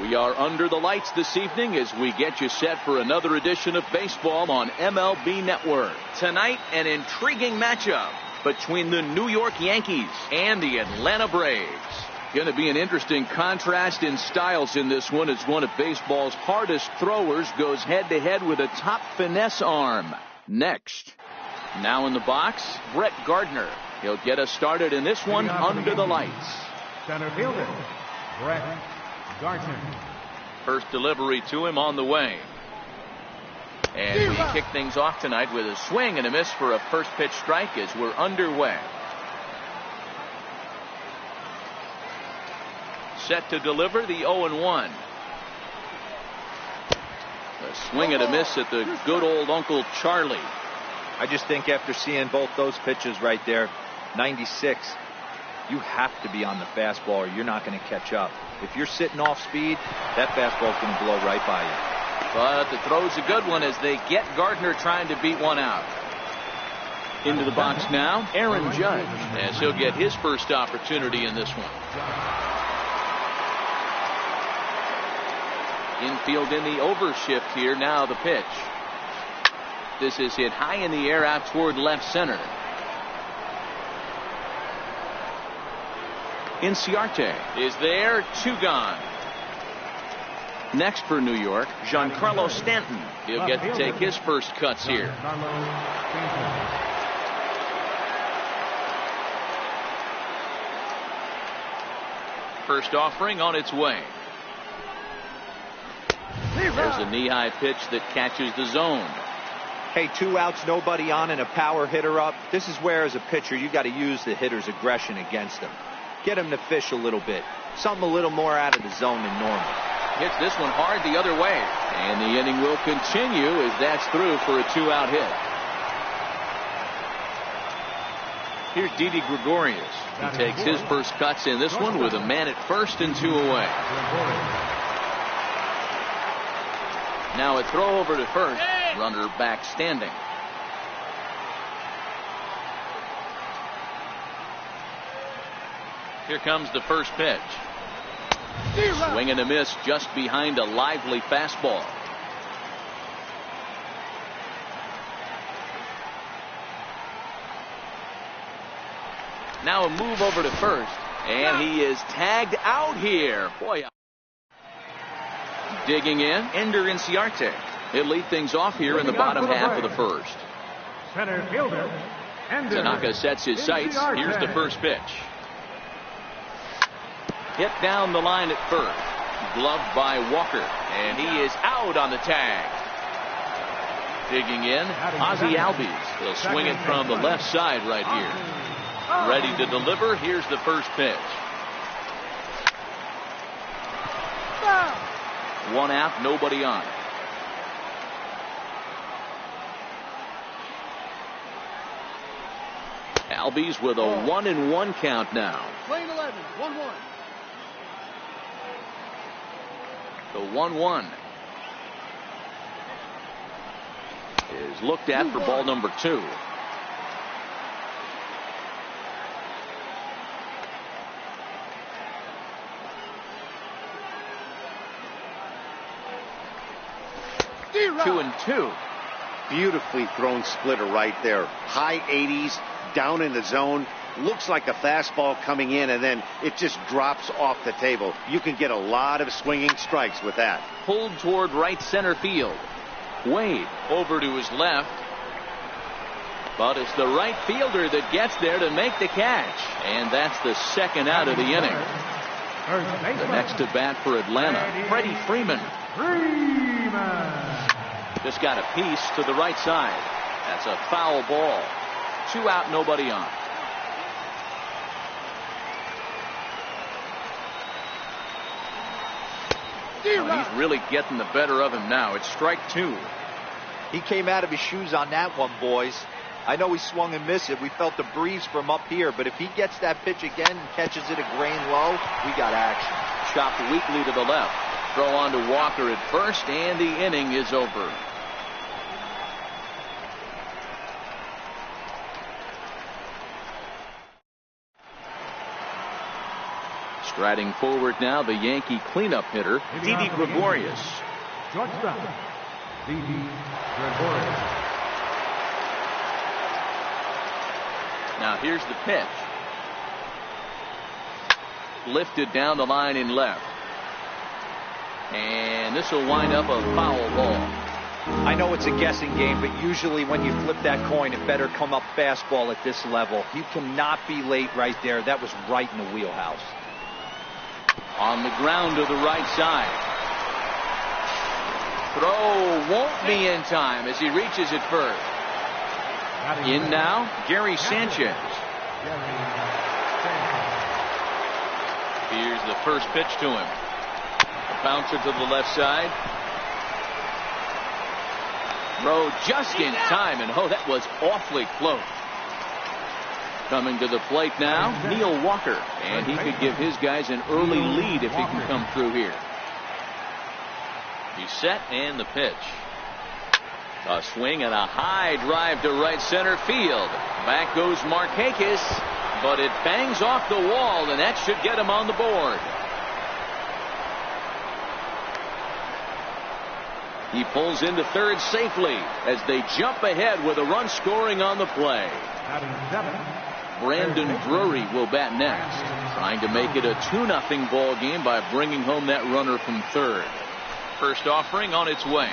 We are under the lights this evening as we get you set for another edition of baseball on MLB Network. Tonight, an intriguing matchup between the New York Yankees and the Atlanta Braves. Going to be an interesting contrast in styles in this one as one of baseball's hardest throwers goes head-to-head with a top finesse arm. Next. Now in the box, Brett Gardner. He'll get us started in this one under the lights. Center fielder, Brett Gardner. First delivery to him on the way. And we kick things off tonight with a swing and a miss for a first pitch strike as we're underway. Set to deliver the 0-1. A swing and a miss at the good old Uncle Charlie. I just think after seeing both those pitches right there, 96, you have to be on the fastball or you're not going to catch up. If you're sitting off speed, that fastball's going to blow right by you. But the throw's a good one as they get Gardner trying to beat one out. Into the box now, Aaron Judge, as he'll get his first opportunity in this one. Infield in the overshift here. Now the pitch. This is hit high in the air out toward left center. Inciarte is there. 2 gone. Next for New York, Giancarlo Stanton. He'll get to take his first cuts here. First offering on its way. There's a knee-high pitch that catches the zone. Hey, 2 outs, nobody on, and a power hitter up. This is where, as a pitcher, you got to use the hitter's aggression against him. Get him to fish a little bit. Something a little more out of the zone than normal. Hits this one hard the other way. And the inning will continue as that's through for a 2-out hit. Here's Didi Gregorius. He takes his first cuts in this one with a man at first and 2 away. Now a throw over to first. Runner back standing. Here comes the first pitch. Swing and a miss just behind a lively fastball. Now a move over to first. And he is tagged out here. Boy. Digging in, Ender Inciarte. He'll lead things off here in the bottom half of the first. Center fielder, Tanaka sets his sights. Here's the first pitch. Hit down the line at first. Gloved by Walker. And he is out on the tag. Digging in, Ozzie Albies. He'll swing it from the left side right here. Ready to deliver. Here's the first pitch. 1 out, nobody on. Albies with a 1-1 count now. Playing 11, 1-1. The 1-1 is looked at for ball number 2. Two and 2. Beautifully thrown splitter right there. High 80s, down in the zone. Looks like a fastball coming in, and then it just drops off the table. You can get a lot of swinging strikes with that. Pulled toward right center field. Wade over to his left. But it's the right fielder that gets there to make the catch. And that's the second out of the inning. The next at bat for Atlanta, Freddie Freeman. Just got a piece to the right side. That's a foul ball. 2 out, nobody on. Oh, he's really getting the better of him now. It's strike 2. He came out of his shoes on that one, boys. I know he swung and missed it. We felt the breeze from up here, but if he gets that pitch again and catches it a grain low, we got action. Chopped weakly to the left. Throw on to Walker at first, and the inning is over. Striding forward now, the Yankee cleanup hitter, Didi Gregorius. Shortstop, Didi Gregorius. Now here's the pitch. Lifted down the line in left. And this will wind up a foul ball. I know it's a guessing game, but usually when you flip that coin, it better come up fastball at this level. You cannot be late right there. That was right in the wheelhouse. On the ground to the right side. Throw won't be in time as he reaches it first. In now, Gary Sanchez. Here's the first pitch to him. A bouncer to the left side. Throw just in time, and oh, that was awfully close. Coming to the plate now, Neil Walker, and he could give his guys an early lead if he can come through here. He's set, and the pitch. A swing and a high drive to right center field. Back goes Markakis, but it bangs off the wall, and that should get him on the board. He pulls into third safely as they jump ahead with a run scoring on the play. Brandon Drury will bat next, trying to make it a 2-0 ball game by bringing home that runner from third. First offering on its way.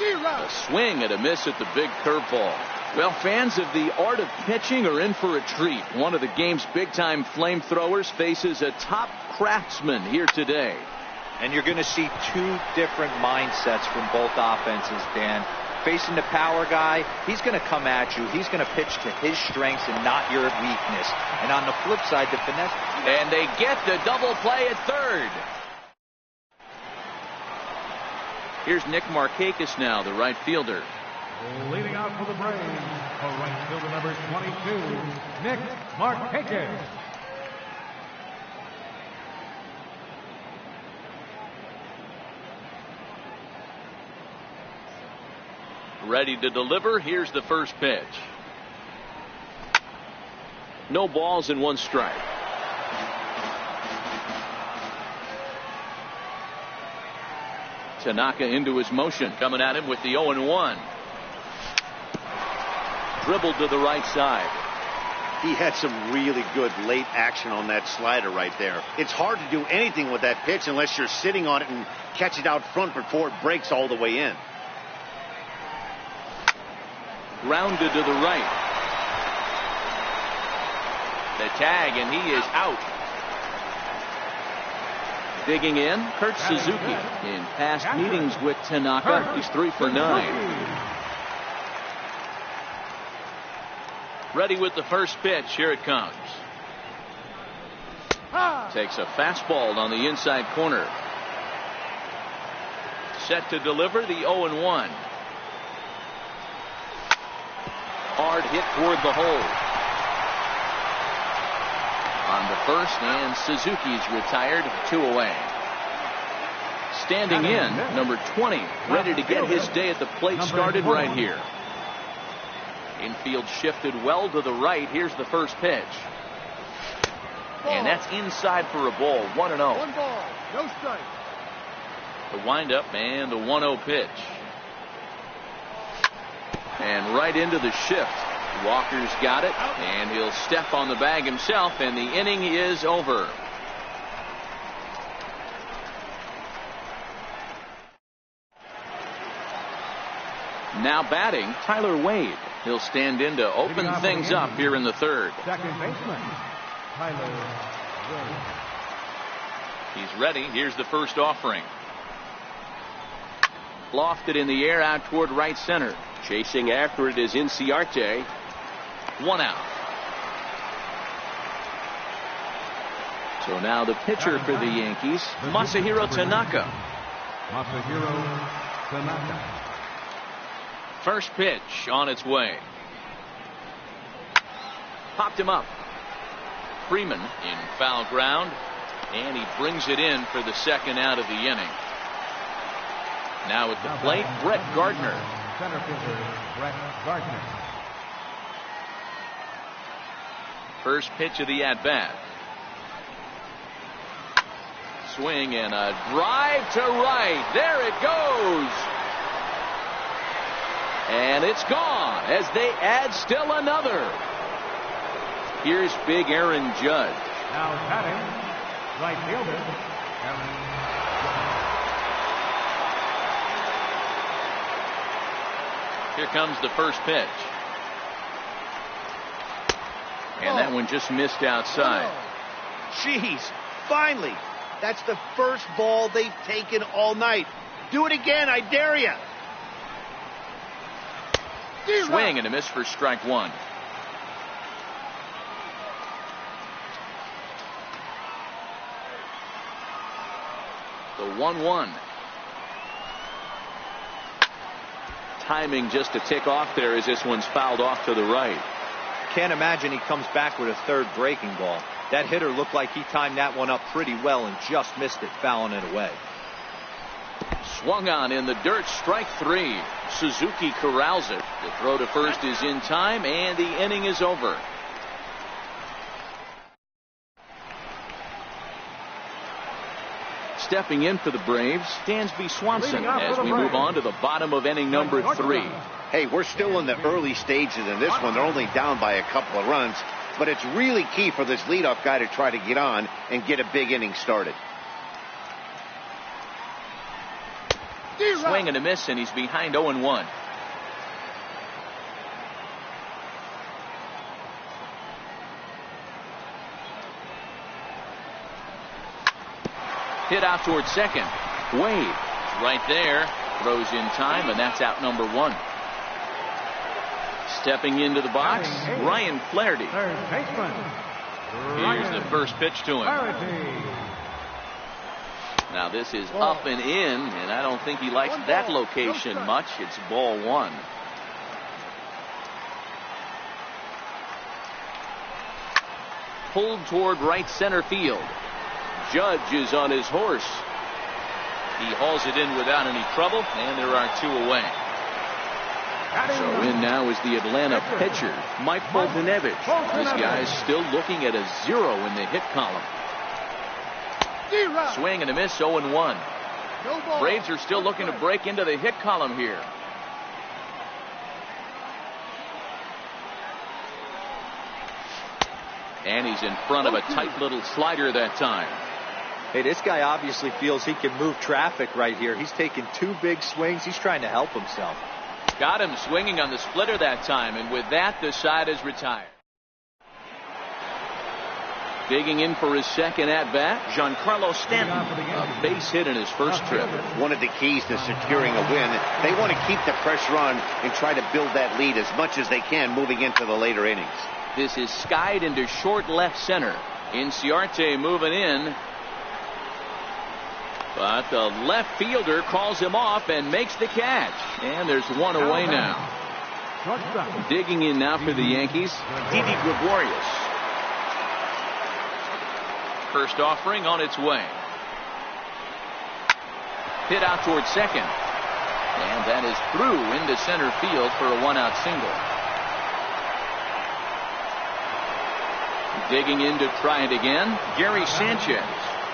A swing and a miss at the big curveball. Well, fans of the art of pitching are in for a treat. One of the game's big-time flamethrowers faces a top craftsman here today. And you're going to see two different mindsets from both offenses, Dan. Facing the power guy, he's going to come at you. He's going to pitch to his strengths and not your weakness. And on the flip side, the finesse. And they get the double play at third. Here's Nick Markakis now, the right fielder. Leading out for the Braves, for right fielder number 22, Nick Markakis. Ready to deliver. Here's the first pitch. No balls and one strike. Tanaka into his motion, coming at him with the 0-1. Dribbled to the right side. He had some really good late action on that slider right there. It's hard to do anything with that pitch unless you're sitting on it and catch it out front before it breaks all the way in. Grounded to the right. The tag, and he is out. Digging in, Kurt Suzuki. In past meetings with Tanaka, he's 3 for 9. Ready with the first pitch. Here it comes. Takes a fastball on the inside corner. Set to deliver the 0-1. Hard hit toward the hole. On the first, and Suzuki's retired, 2 away. Standing in, number 20, ready to get his day at the plate started right here. Infield shifted well to the right. Here's the first pitch. And that's inside for a ball, 1-0. 1 ball, no strike. The windup and the 1-0 pitch. And right into the shift. Walker's got it, and he'll step on the bag himself, and the inning is over. Now batting, Tyler Wade. He'll stand in to open things up here in the third. Second baseman, Tyler Wade. He's ready. Here's the first offering. Lofted in the air out toward right center. Chasing after it is Inciarte. 1 out. So now the pitcher for the Yankees, Masahiro Tanaka. Masahiro Tanaka. First pitch on its way. Popped him up. Freeman in foul ground, and he brings it in for the second out of the inning. Now at the plate, Brett Gardner. Center fielder, Brett Gardner. First pitch of the at-bat. Swing and a drive to right. There it goes. And it's gone as they add still another. Here's big Aaron Judge. Now batting, right fielder, Aaron Judge. Here comes the first pitch. And that one just missed outside. Jeez, finally. That's the first ball they've taken all night. Do it again, I dare you. Swing and a miss for strike one. The 1-1. Timing just a tick off there as this one's fouled off to the right. Can't imagine he comes back with a third breaking ball. That hitter looked like he timed that one up pretty well and just missed it, fouling it away. Swung on in the dirt, strike three. Suzuki corrals it. The throw to first is in time, and the inning is over. Stepping in for the Braves, Dansby Swanson as we move on to the bottom of inning number 3. Hey, we're still in the early stages in this one. They're only down by a couple of runs, but it's really key for this leadoff guy to try to get on and get a big inning started. Swing and a miss, and he's behind 0-1. Hit out towards second. Wade right there. Throws in time, and that's out number 1. Stepping into the box, Ryan Flaherty. Third baseman. Here's the first pitch to him. Now this is up and in, and I don't think he likes that location much. It's ball 1. Pulled toward right center field. Judge is on his horse. He hauls it in without any trouble, and there are 2 away. So in now is the Atlanta pitcher, Mike Foltynewicz. This guy's still looking at a 0 in the hit column. Swing and a miss, 0-1. Braves are still looking to break into the hit column here. And he's in front of a tight little slider that time. Hey, this guy obviously feels he can move traffic right here. He's taking 2 big swings. He's trying to help himself. Got him swinging on the splitter that time, and with that, the side is retired. Digging in for his second at-bat, Giancarlo Stanton, a base hit in his first trip. One of the keys to securing a win, they want to keep the pressure on and try to build that lead as much as they can moving into the later innings. This is skied into short left center. Inciarte moving in. But the left fielder calls him off and makes the catch. And there's 1 away now. Digging in now for the Yankees, Didi Gregorius. First offering on its way. Hit out towards second. And that is through into center field for a 1-out single. Digging in to try it again, Gary Sanchez.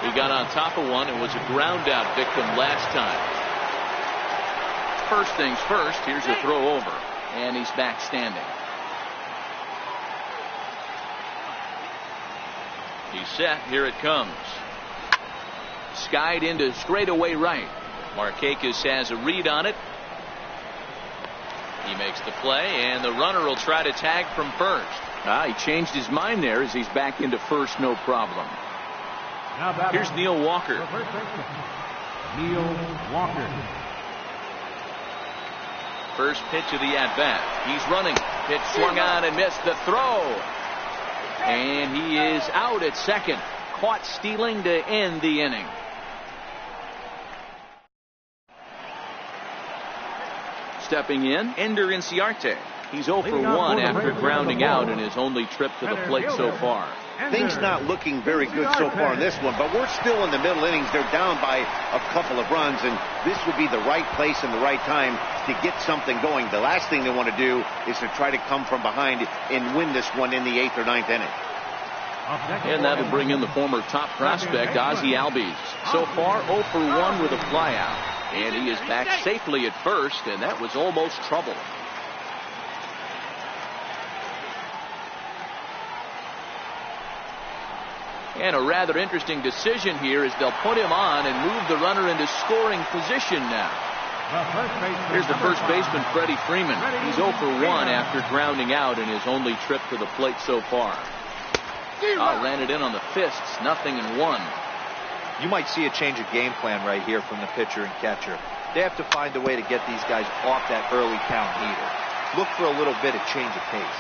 He got on top of one and was a ground out victim last time. First things first, here's a throw over. And he's back standing. He's set. Here it comes. Skied into straightaway right. Markakis has a read on it. He makes the play, and the runner will try to tag from first. He changed his mind there as he's back into first, no problem. Here's Neil Walker. Neil Walker. First pitch of the at-bat. He's running. Pitch swung on and missed the throw. And he is out at second. Caught stealing to end the inning. Stepping in, Ender Inciarte. He's 0 for 1 after grounding out in his only trip to the plate so far. Things not looking very good so far in this one, but we're still in the middle innings. They're down by a couple of runs, and this would be the right place and the right time to get something going. The last thing they want to do is to try to come from behind and win this one in the 8th or 9th inning. And that'll bring in the former top prospect, Ozzie Albies. So far, 0 for 1 with a flyout. And he is back safely at first, and that was almost trouble. And a rather interesting decision here is they'll put him on and move the runner into scoring position now. Here's the first baseman, Freddie Freeman. He's 0 for 1 after grounding out in his only trip to the plate so far. Ran it in on the fists, 0-1. You might see a change of game plan right here from the pitcher and catcher. They have to find a way to get these guys off that early count heater. Look for a little bit of change of pace.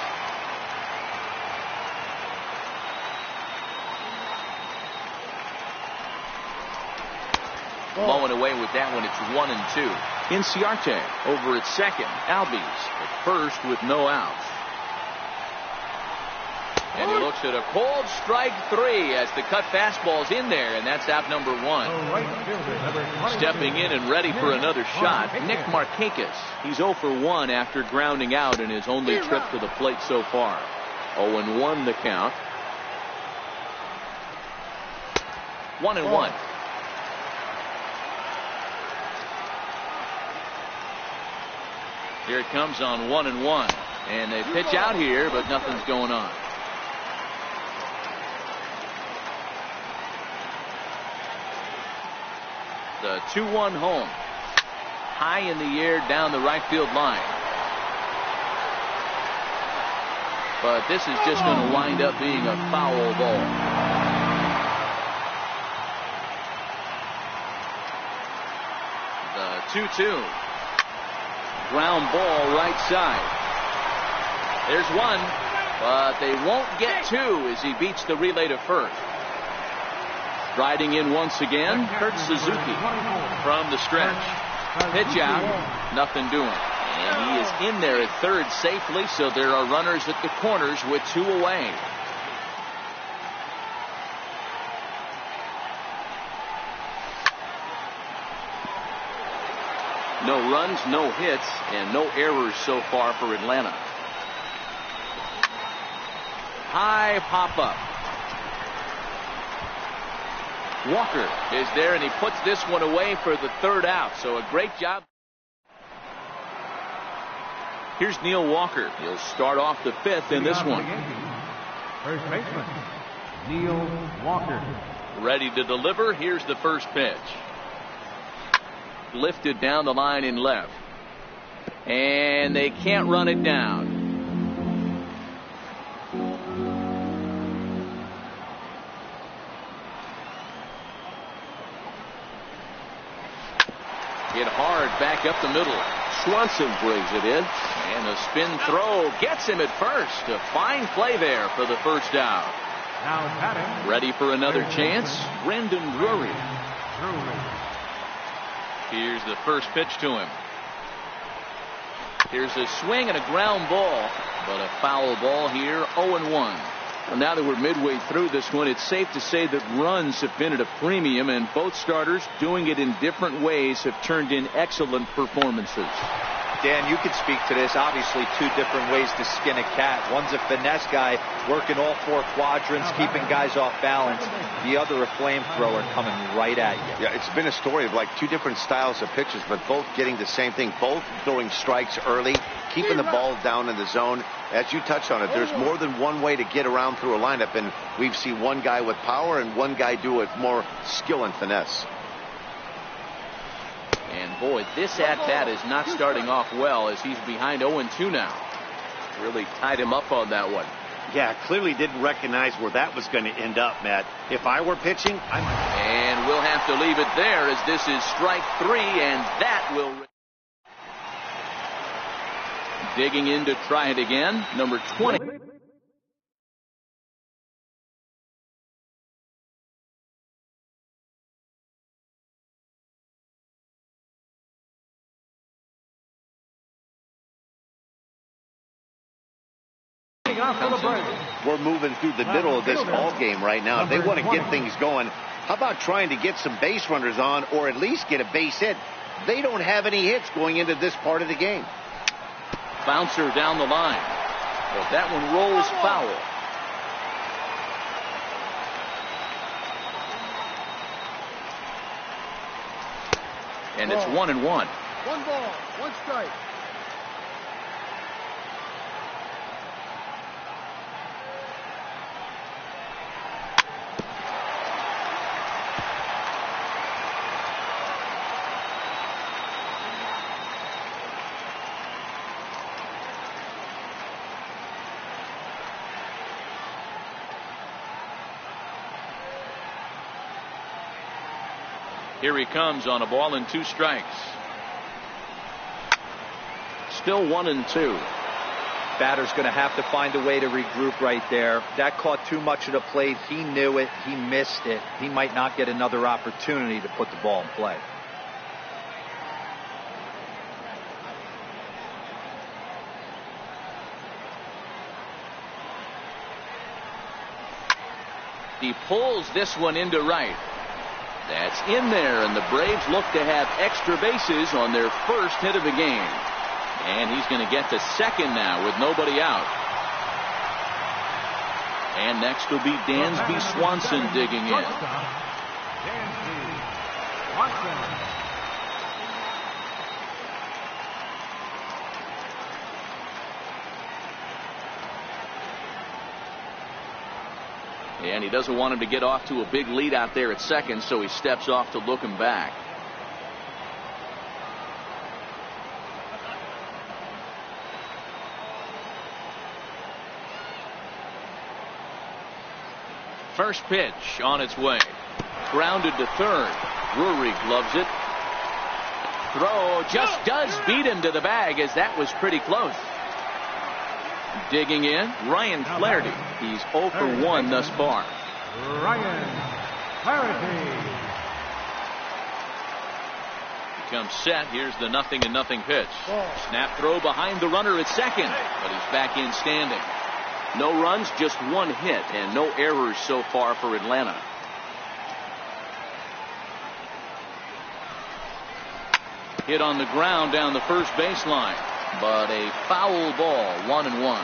Blowing away with that one, it's 1-2. Inciarte over at second. Albies at first with no outs. And he looks at a cold strike 3 as the cut fastball's in there, and that's out number 1. Stepping in and ready for another shot, Nick Markakis. He's 0 for 1 after grounding out in his only trip to the plate so far. 0-1 the count. 1-1. Here it comes on 1-1. And they pitch out here, but nothing's going on. The 2-1 home. High in the air down the right field line. But this is just going to wind up being a foul ball. The 2-2. Ground ball right side. There's one, but they won't get two as he beats the relay to first. Riding in once again, Kurt Suzuki from the stretch. Pitch out, nothing doing. And he is in there at third safely, so there are runners at the corners with 2 away. No runs, no hits, and no errors so far for Atlanta. High pop-up. Walker is there, and he puts this one away for the 3rd out. So a great job. Here's Neil Walker. He'll start off the 5th in this one. First baseman, Neil Walker. Ready to deliver. Here's the first pitch. Lifted down the line in left. And they can't run it down. Hit hard back up the middle. Swanson brings it in. And a spin throw gets him at first. A fine play there for the first out. Now batting. Ready for another chance. Brendan Drury. Here's the first pitch to him. Here's a swing and a ground ball. But a foul ball here. 0-1. Well, now that we're midway through this one, it's safe to say that runs have been at a premium, and both starters, doing it in different ways, have turned in excellent performances. Dan, you could speak to this. Obviously, 2 different ways to skin a cat. One's a finesse guy working all 4 quadrants, keeping guys off balance. The other, a flamethrower coming right at you. Yeah, it's been a story of like 2 different styles of pitches, but both getting the same thing. Both throwing strikes early, keeping the ball down in the zone. As you touched on it, there's more than one way to get around through a lineup, and we've seen one guy with power and one guy do it more skill and finesse. And boy, this at-bat is not starting off well as he's behind 0-2 now. Really tied him up on that one. Yeah, clearly didn't recognize where that was going to end up, Matt. If I were pitching, And we'll have to leave it there as this is strike 3, and that will... Digging in to try it again, number 20. We're moving through the middle of this ball game right now. If they want to get things going, how about trying to get some base runners on, or at least get a base hit? They don't have any hits going into this part of the game. Bouncer down the line. But that one rolls foul. and it's 1-1. 1 ball, 1 strike. Here he comes on a ball and 2 strikes. Still 1-2. Batter's going to have to find a way to regroup right there. That caught too much of the plate. He knew it. He missed it. He might not get another opportunity to put the ball in play. He pulls this one into right. That's in there, and the Braves look to have extra bases on their first hit of the game. And he's going to get to second now with nobody out. And next will be Dansby Swanson digging in. Dansby Swanson. And he doesn't want him to get off to a big lead out there at second, so he steps off to look him back. First pitch on its way. Grounded to third. Drury gloves it. Throw just does beat him to the bag, as that was pretty close. Digging in, Ryan Flaherty. He's 0 for 1 thus far. Ryan Flaherty. He comes set. Here's the 0-0 pitch. Snap throw behind the runner at second, but he's back in standing. No runs, just 1 hit, and no errors so far for Atlanta. Hit on the ground down the first baseline, but a foul ball, 1-1.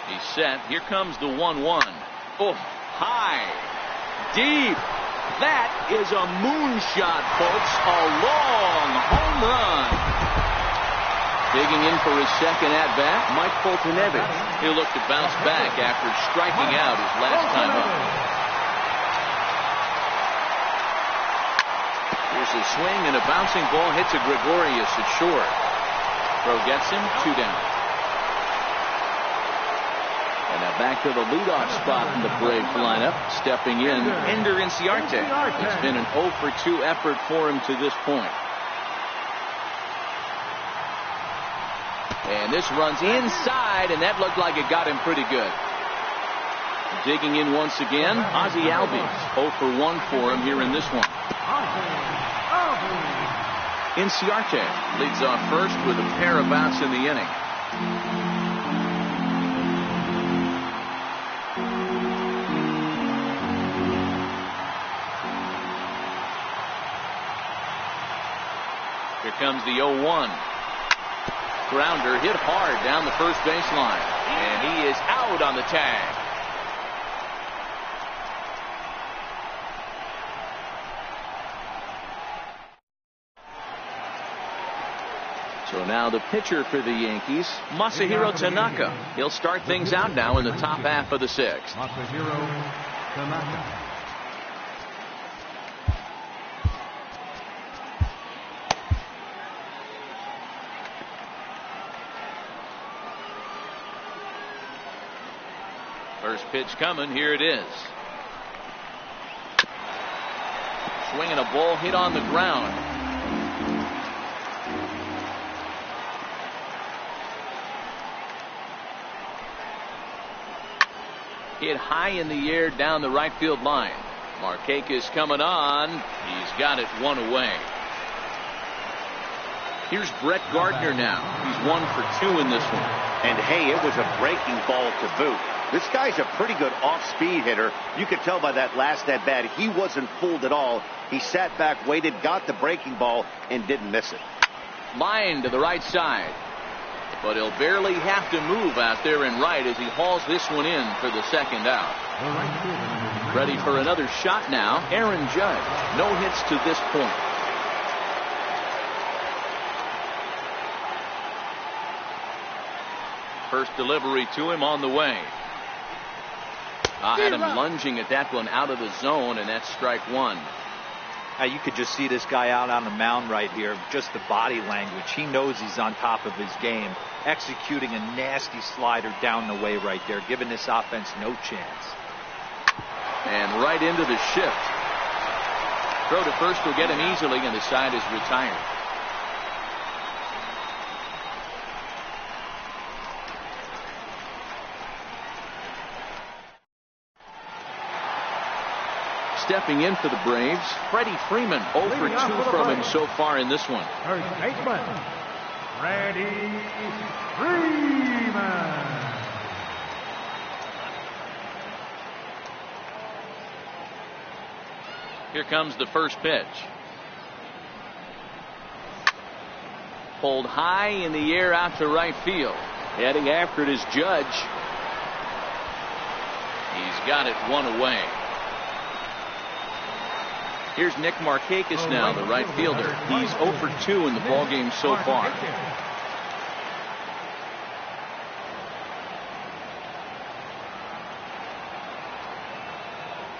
He's set. Here comes the 1-1. Oh, high, deep. That is a moonshot, folks. A long home run. Digging in for his second at-bat, Mike Foltynewicz. He'll look to bounce back after striking out his last time up. Here's a swing, and a bouncing ball hits a Gregorius at short. Throw gets him, 2 down. And now back to the leadoff spot in the Braves lineup. Stepping in, Ender Inciarte. It's been an 0 for 2 effort for him to this point. And this runs inside, and that looked like it got him pretty good. Digging in once again, Ozzie Albies. 0 for 1 for him here in this one. Inciarte leads off first with a pair of outs in the inning. Here comes the 0-1. Grounder hit hard down the first baseline, and he is out on the tag. So now the pitcher for the Yankees, Masahiro Tanaka. He'll start things out now in the top half of the 6th. Masahiro Tanaka. First pitch coming. Here it is. Swinging a ball hit on the ground. Hit high in the air down the right field line. Markakis coming on. He's got it 1 away. Here's Brett Gardner now. He's 1 for 2 in this one. And hey, it was a breaking ball to boot. This guy's a pretty good off-speed hitter. You could tell by that last at-bat he wasn't fooled at all. He sat back, waited, got the breaking ball, and didn't miss it. Line to the right side. But he'll barely have to move out there in right as he hauls this one in for the second out. Ready for another shot now. Aaron Judge. No hits to this point. First delivery to him on the way. Had him lunging at that one out of the zone, and that's strike one. Now you could just see this guy out on the mound right here. Just the body language. He knows he's on top of his game. Executing a nasty slider down the way right there, giving this offense no chance. And right into the shift. Throw to first will get him easily, and the side is retired. Stepping in for the Braves, Freddie Freeman. 0 for 2 from him so far in this one. First baseman, Freddie Freeman. Here comes the first pitch. Pulled high in the air out to right field. Heading after it is Judge. He's got it one away. Here's Nick Markakis now, the right fielder. He's 0 for 2 in the ballgame so far.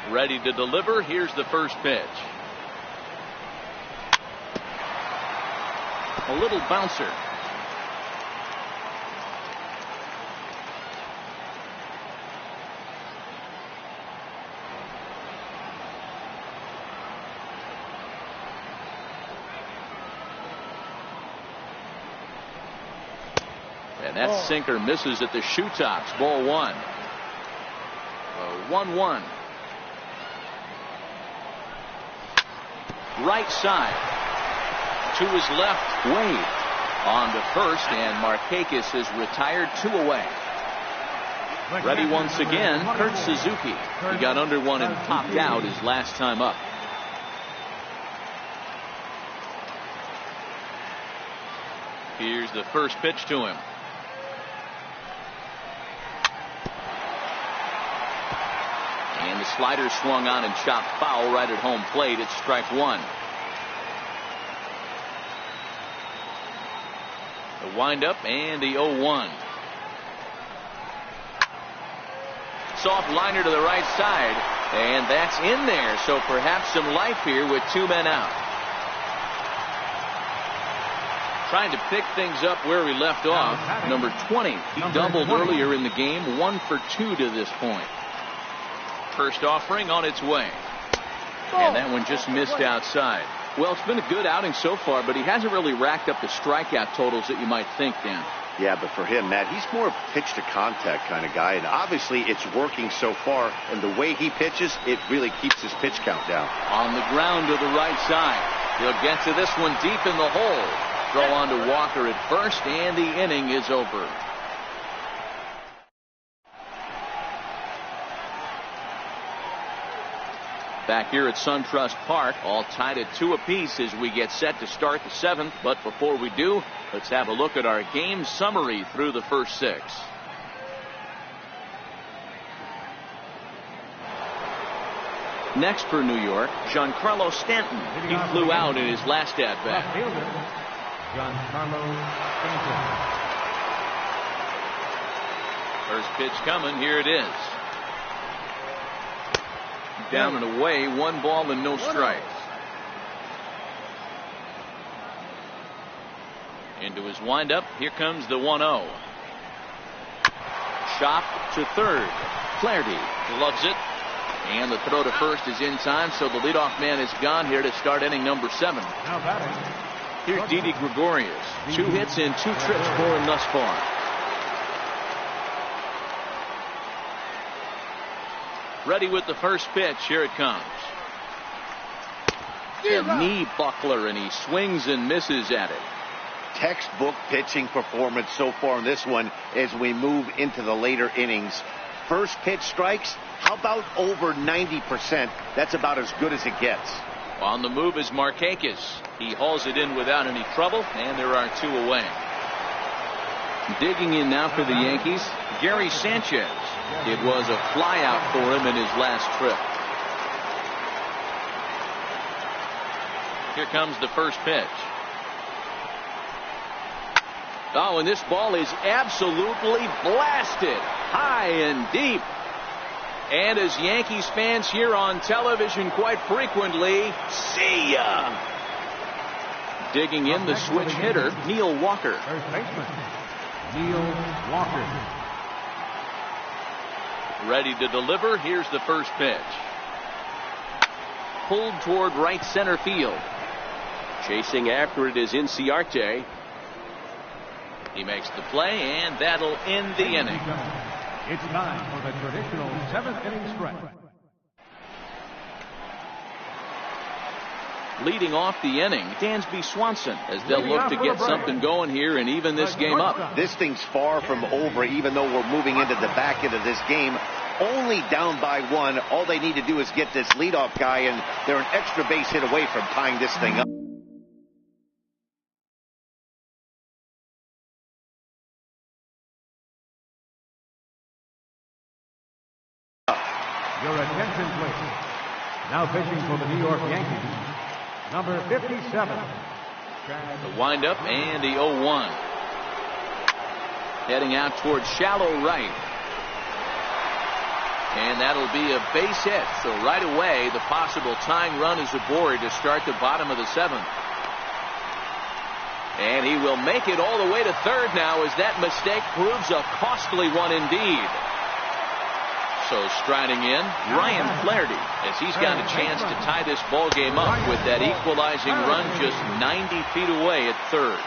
Ready to deliver. Here's the first pitch. A little bouncer. And that sinker misses at the shoe tops. Ball one. 1-1. Right side. To his left. Wade on to first, and Markakis is retired 2 away. Ready once again, Kurt Suzuki. He got under one and popped out his last time up. Here's the first pitch to him. And the slider swung on and chopped foul right at home plate. It's strike one. The windup and the 0-1. Soft liner to the right side, and that's in there. So perhaps some life here with 2 men out. Trying to pick things up where we left off. Number 20. He doubled earlier in the game. 1 for 2 to this point. First offering on its way. And that one just missed outside. Well, it's been a good outing so far, but he hasn't really racked up the strikeout totals that you might think, Dan. Yeah, but for him, Matt, he's more of a pitch to contact kind of guy, and obviously it's working so far, and the way he pitches, it really keeps his pitch count down. On the ground to the right side. He'll get to this one deep in the hole. Throw on to Walker at first, and the inning is over. Back here at SunTrust Park, all tied at 2 apiece as we get set to start the 7th. But before we do, let's have a look at our game summary through the first 6. Next for New York, Giancarlo Stanton. He flew out in his last at-bat. Giancarlo Stanton. First pitch coming. Here it is. Down and away, 1 ball and no strikes. Into his windup. Here comes the 1-0. Chopped to third. Flaherty loves it. And the throw to first is in time, so the leadoff man is gone here to start inning number 7. Now batting. Here's Didi Gregorius. 2 hits and 2 trips for him thus far. Ready with the first pitch. Here it comes. A knee buckler, and he swings and misses at it. Textbook pitching performance so far in this one as we move into the later innings. First pitch strikes, how about over 90%? That's about as good as it gets. On the move is Markakis. He hauls it in without any trouble, and there are 2 away. Digging in now for the Yankees, Gary Sanchez. It was a flyout for him in his last trip. Here comes the first pitch. Oh, and this ball is absolutely blasted high and deep. And as Yankees fans hear on television quite frequently, see ya! Digging in, the switch hitter, Neil Walker. First baseman, Neil Walker. Ready to deliver. Here's the first pitch. Pulled toward right center field. Chasing after it is Inciarte. He makes the play, and that'll end the inning. It's time for the traditional 7th inning stretch. Leading off the inning, Dansby Swanson, as they'll look to get something going here and even this game up. This thing's far from over, even though we're moving into the back end of this game. Only down by 1. All they need to do is get this leadoff guy, and they're an extra base hit away from tying this thing up. Your attention, please. Now pitching for the New York Yankees, number 57. The windup and the 0-1. Heading out towards shallow right. And that'll be a base hit. So right away, the possible tying run is aboard to start the bottom of the 7th. And he will make it all the way to third now, as that mistake proves a costly one indeed. So striding in, Ryan Flaherty, as he's got a chance to tie this ball game up with that equalizing run just 90 feet away at third.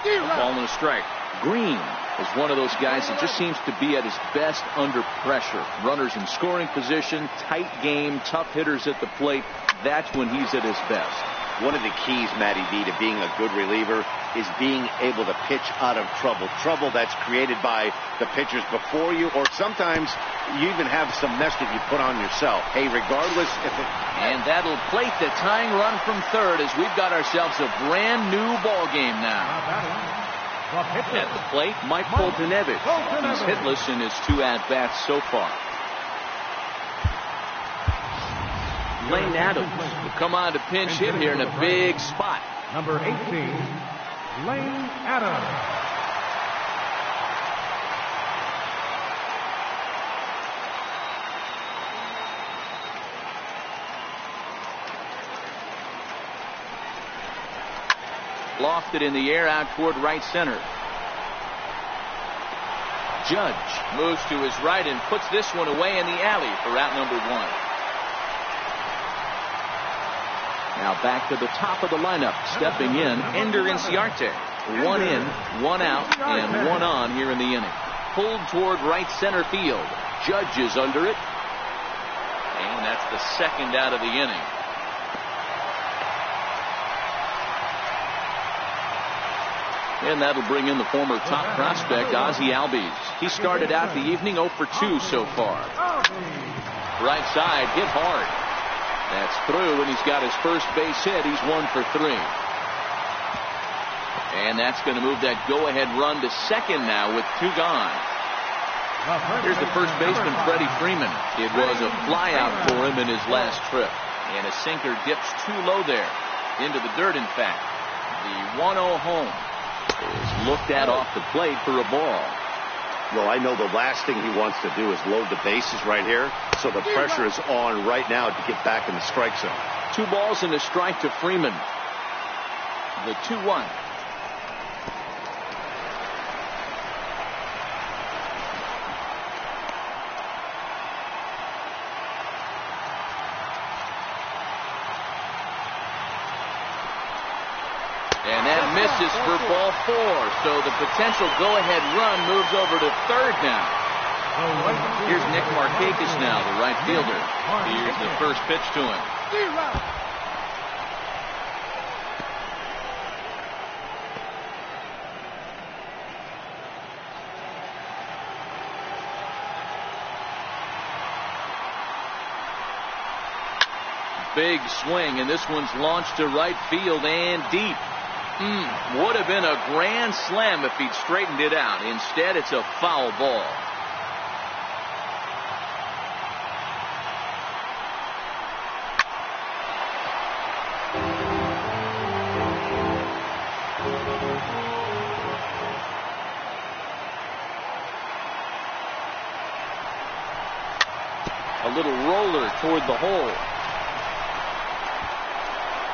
A ball and a strike. Green is one of those guys that just seems to be at his best under pressure. Runners in scoring position, tight game, tough hitters at the plate. That's when he's at his best. One of the keys, Matty B, to being a good reliever is being able to pitch out of trouble. Trouble that's created by the pitchers before you, or sometimes you even have some mess that you put on yourself. Hey, regardless if it... And that'll plate the tying run from third, as we've got ourselves a brand new ball game now. At the plate, Mike Foltynewicz. He's hitless in his 2 at-bats so far. Lane Adams will come on to pinch hit here in a big spot. Number 18, Lane Adams. Lofted in the air out toward right center. Judge moves to his right and puts this one away in the alley for out number 1. Now back to the top of the lineup, stepping in, Ender Inciarte. 1 in, 1 out, and 1 on here in the inning. Pulled toward right center field. Judge is under it. And that's the second out of the inning. And that'll bring in the former top prospect, Ozzie Albies. He started out the evening 0 for 2 so far. Right side, hit hard. That's through, and he's got his first base hit. He's 1 for 3. And that's going to move that go-ahead run to second now with 2 gone. Here's the first baseman, Freddie Freeman. It was a flyout for him in his last trip. And a sinker dips too low there. Into the dirt, in fact. The 1-0 home is looked at off the plate for a ball. Well, I know the last thing he wants to do is load the bases right here. So the pressure is on right now to get back in the strike zone. 2 balls and a strike to Freeman. The 2-1. And that misses for ball 4. So the potential go-ahead run moves over to third now. Here's Nick Markakis now, the right fielder. Here's the first pitch to him. Big swing, and this one's launched to right field and deep. Would have been a grand slam if he'd straightened it out. Instead, it's a foul ball. little roller toward the hole.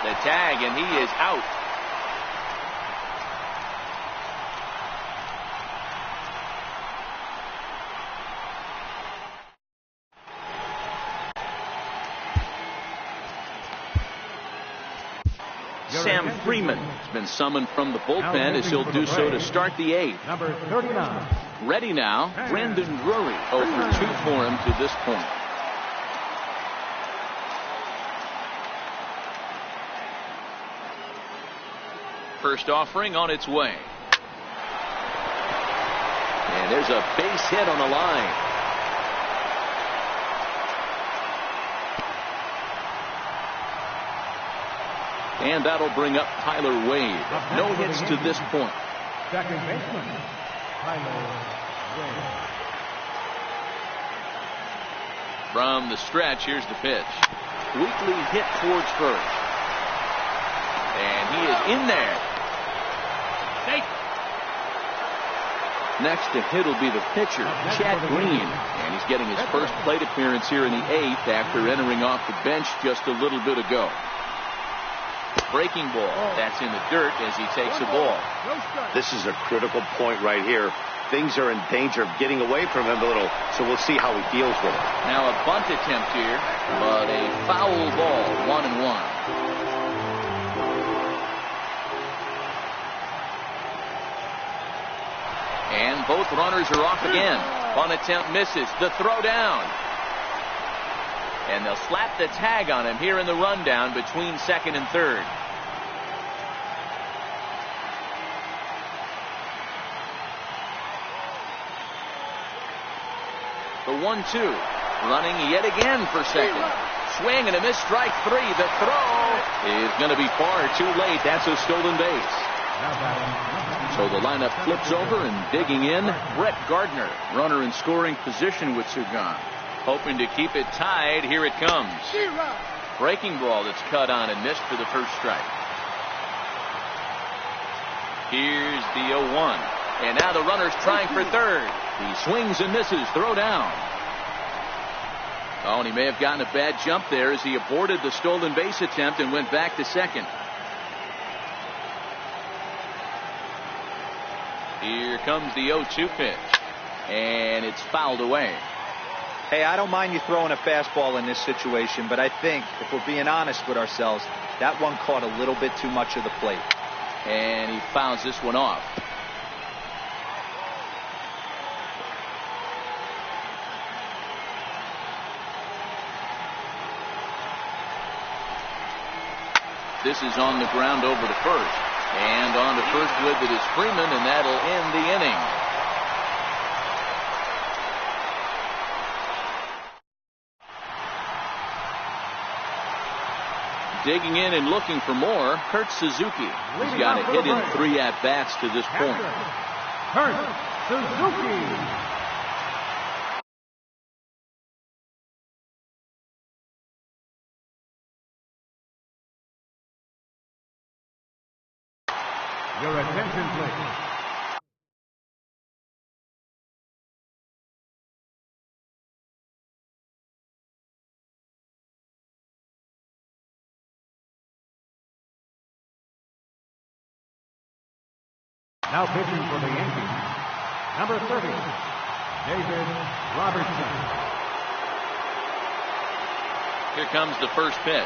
The tag, and he is out. Sam Freeman has been summoned from the bullpen as he'll do so to start the eighth. Number 39. Ready now, Brandon Drury, 0 for 2 for him to this point. First offering on its way. And there's a base hit on the line. And that'll bring up Tyler Wade. No hits to this point. Second baseman, Tyler Wade. From the stretch, here's the pitch. Weakly hit towards first. And he is in there. Safe. Next to hit will be the pitcher, Chad Green. And he's getting his first plate appearance here in the eighth after entering off the bench just a little bit ago. Breaking ball. That's in the dirt as he takes the ball. This is a critical point right here. Things are in danger of getting away from him a little, so we'll see how he deals with it. Now a bunt attempt here, but a foul ball, 1-1. And both runners are off again. Bunt attempt misses. The throw down. And they'll slap the tag on him here in the rundown between second and third. The 1-2. Running yet again for second. Swing and a miss, strike three. The throw is going to be far too late. That's a stolen base. So the lineup flips over and digging in, Brett Gardner. Runner in scoring position with Sugan. Hoping to keep it tied. Here it comes. Breaking ball that's cut on and missed for the first strike. Here's the 0-1. And now the runner's trying for third. He swings and misses. Throw down. Oh, and he may have gotten a bad jump there as he aborted the stolen base attempt and went back to second. Here comes the 0-2 pitch. And it's fouled away. Hey, I don't mind you throwing a fastball in this situation, but I think if we're being honest with ourselves, that one caught a little bit too much of the plate. And he fouls this one off. This is on the ground over to first. And on to first with it is Freeman, and that'll end the inning. Digging in and looking for more, Kurt Suzuki. He's got a hit in 3 at-bats to this point. Kurt Suzuki. Your attention, please. Now pitching for the Yankees, number 30, David Robertson. Here comes the first pitch.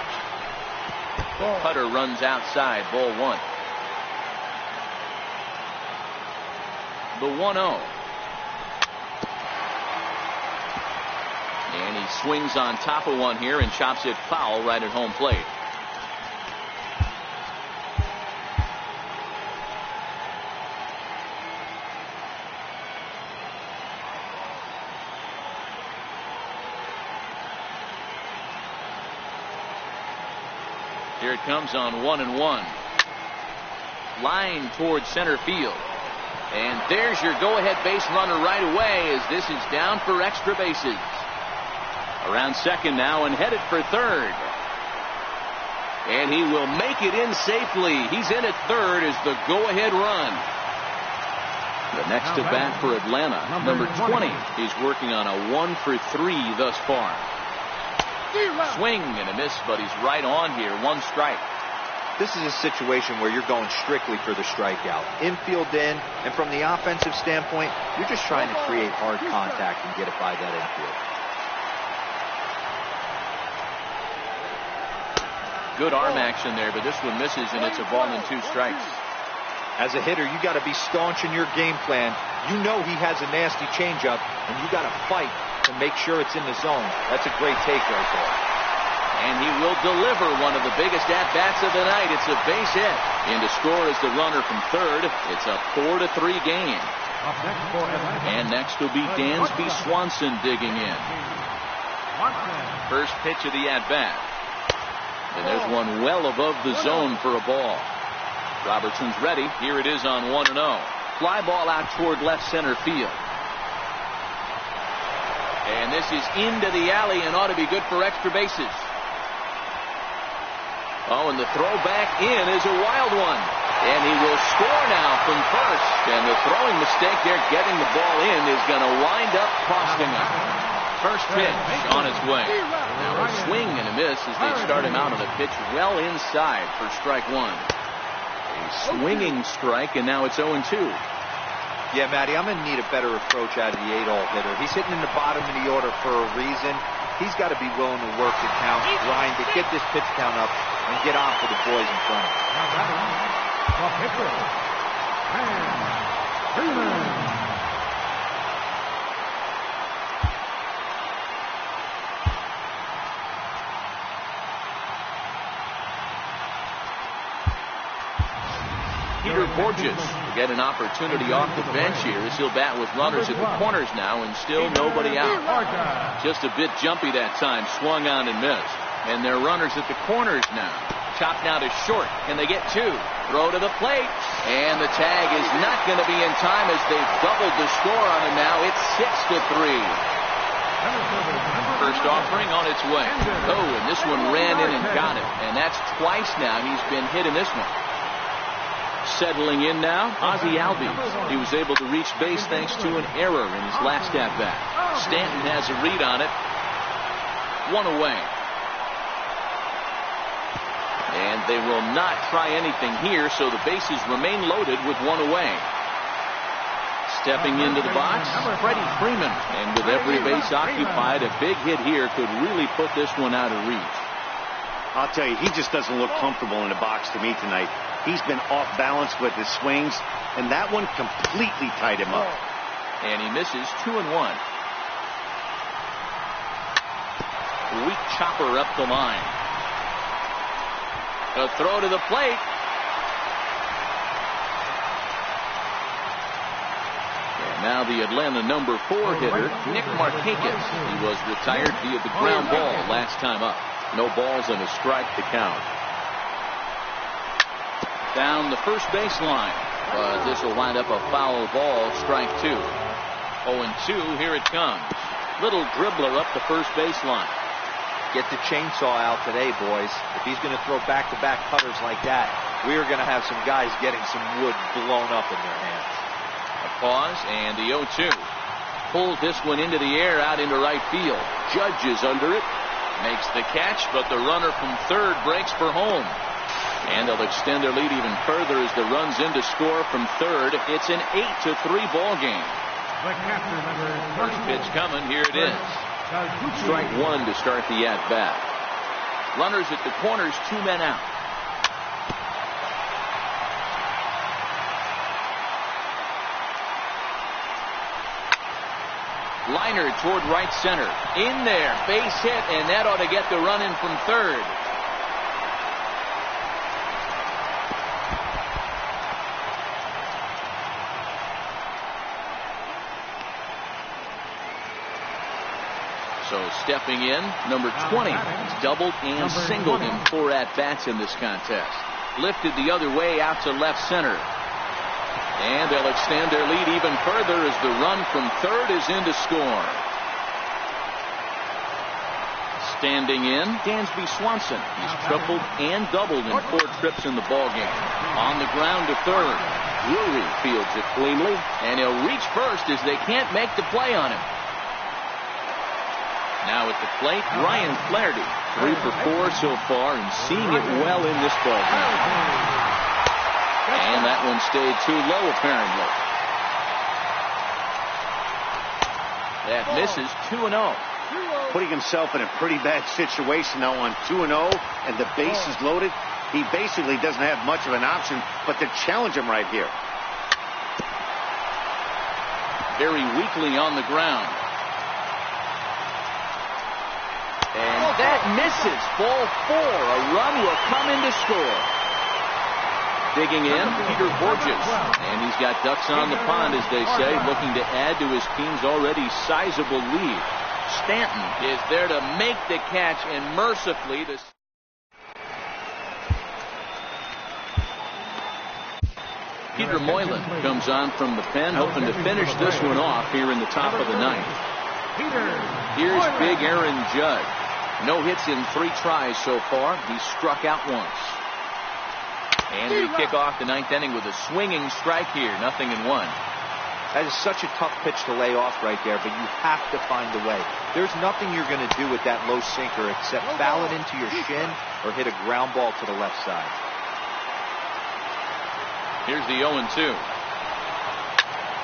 The putter runs outside, ball 1. The 1-0. And he swings on top of one here and chops it foul right at home plate. Here it comes on 1-1. Line towards center field. And there's your go-ahead base runner right away as this is down for extra bases. Around second now and headed for third. And he will make it in safely. He's in at third as the go-ahead run. The next at bat for Atlanta, number 20. He's working on a 1 for 3 thus far. Swing and a miss, but he's right on here. 1 strike. This is a situation where you're going strictly for the strikeout. Infield in, and from the offensive standpoint, you're just trying to create hard contact and get it by that infield. Good arm action there, but this one misses, and it's a ball and 2 strikes. As a hitter, you got to be staunch in your game plan. You know he has a nasty changeup, and you got to fight to make sure it's in the zone. That's a great take right there. And he will deliver one of the biggest at-bats of the night. It's a base hit. And to score is the runner from third. It's a 4-3 game. And next will be Dansby Swanson digging in. First pitch of the at-bat. And there's one well above the zone for a ball. Robertson's ready. Here it is on 1-0. Fly ball out toward left center field. And this is into the alley and ought to be good for extra bases. Oh, and the throw back in is a wild one. And he will score now from first. And the throwing mistake there, getting the ball in, is going to wind up costing him. First pitch on its way. Now a swing and a miss as they start him out on a pitch well inside for strike 1. A swinging strike, and now it's 0-2. Yeah, Matty, I'm going to need a better approach out of the 8-hole hitter. He's hitting in the bottom of the order for a reason. He's got to be willing to work the count, grind to get this pitch count up, and get on for the boys in front of him. Peter Borges will get an opportunity off the bench here as he'll bat with runners at the corners now, and still nobody out. Just a bit jumpy that time, swung on and missed. And they're runners at the corners now. Chopped now to short, and they get 2. Throw to the plate, and the tag is not going to be in time as they've doubled the score on him now. It's 6-3. First offering on its way. Oh, and this one ran in and got it. And that's twice now he's been hit in this one. Settling in now, Ozzie Albies. He was able to reach base thanks to an error in his last at-bat. Stanton has a read on it. 1 away. And they will not try anything here, so the bases remain loaded with 1 away. Stepping into the box, Freddie Freeman. And with every base occupied, a big hit here could really put this one out of reach. I'll tell you, he just doesn't look comfortable in the box to me tonight. He's been off balance with his swings, and that one completely tied him up. And he misses 2-1. Weak chopper up the line. A throw to the plate. And now the Atlanta number 4 hitter, Nick Markakis. He was retired via the ground ball last time up. No balls and a strike to count. Down the first baseline. But this will wind up a foul ball, strike 2. 0-2, here it comes. Little dribbler up the first baseline. Get the chainsaw out today, boys. If he's going to throw back-to-back cutters like that, we are going to have some guys getting some wood blown up in their hands. A pause, and the 0-2. Pulls this one into the air out into right field. Judge is under it. Makes the catch, but the runner from third breaks for home. And they'll extend their lead even further as the runs in to score from third. It's an 8-3 ball game. First pitch coming. Here it is. Strike 1 to start the at-bat. Runners at the corners, 2 men out. Liner toward right center. In there, base hit, and that ought to get the run in from third. So stepping in, number 20. He's doubled and singled in 4 at-bats in this contest. Lifted the other way out to left center. And they'll extend their lead even further as the run from third is in to score. Standing in, Dansby Swanson. He's tripled and doubled in 4 trips in the ballgame. On the ground to third. Drury fields it cleanly, and he'll reach first as they can't make the play on him. Now at the plate, Ryan Flaherty. 3 for 4 so far and seeing it well in this ball game. And that one stayed too low apparently. That misses 2-0. Putting himself in a pretty bad situation now on 2-0 and the bases loaded. He basically doesn't have much of an option but to challenge him right here. Very weakly on the ground. And that misses. Ball 4. A run will come in to score. Digging in, Peter Borges. And he's got ducks on the pond, as they say, looking to add to his team's already sizable lead. Stanton is there to make the catch, and mercifully the Peter Moylan comes on from the pen, hoping to finish this one off here in the top of the ninth. Here's big Aaron Judge. No hits in 3 tries so far. He struck out once. And we kick off the 9th inning with a swinging strike here. 0-1. That is such a tough pitch to lay off right there, but you have to find a way. There's nothing you're going to do with that low sinker except foul it into your shin or hit a ground ball to the left side. Here's the 0-2.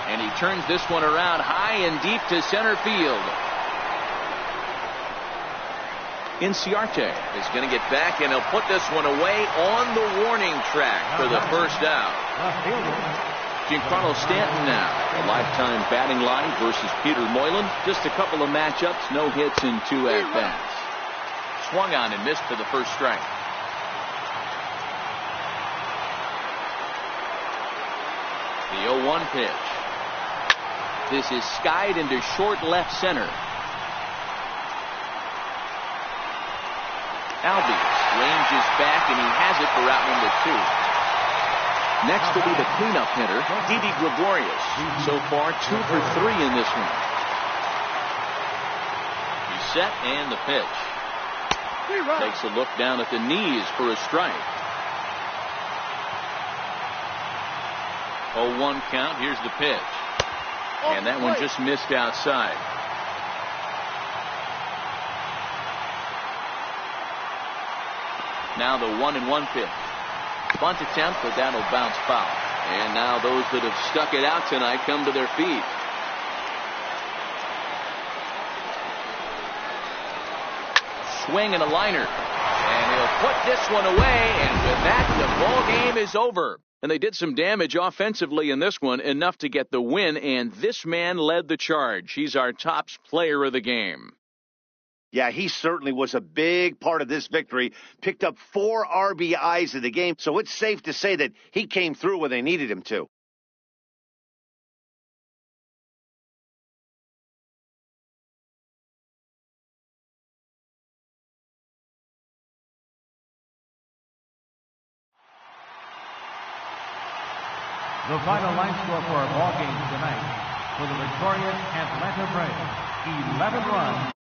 And he turns this one around high and deep to center field. Inciarte is going to get back, and he'll put this one away on the warning track for the first out. Giancarlo Stanton now, a lifetime batting line versus Peter Moylan. Just a couple of matchups, no hits in 2 at-bats. Swung on and missed for the first strike. The 0-1 pitch. This is skied into short left center. Albies ranges back, and he has it for out number 2. Next will be the cleanup hitter, Didi Gregorius. So far, 2 for 3 in this one. He's set, and the pitch. Takes a look down at the knees for a strike. 0-1 count. Here's the pitch. And that one just missed outside. Now the 1-1 pitch. Bunt attempt, but that'll bounce foul. And now those that have stuck it out tonight come to their feet. Swing and a liner. And he'll put this one away, and with that, the ball game is over. And they did some damage offensively in this one, enough to get the win, and this man led the charge. He's our top player of the game. Yeah, he certainly was a big part of this victory. Picked up 4 RBIs in the game, so it's safe to say that he came through where they needed him to. The final line score for our ball game tonight for the victorious Atlanta Braves, 11 runs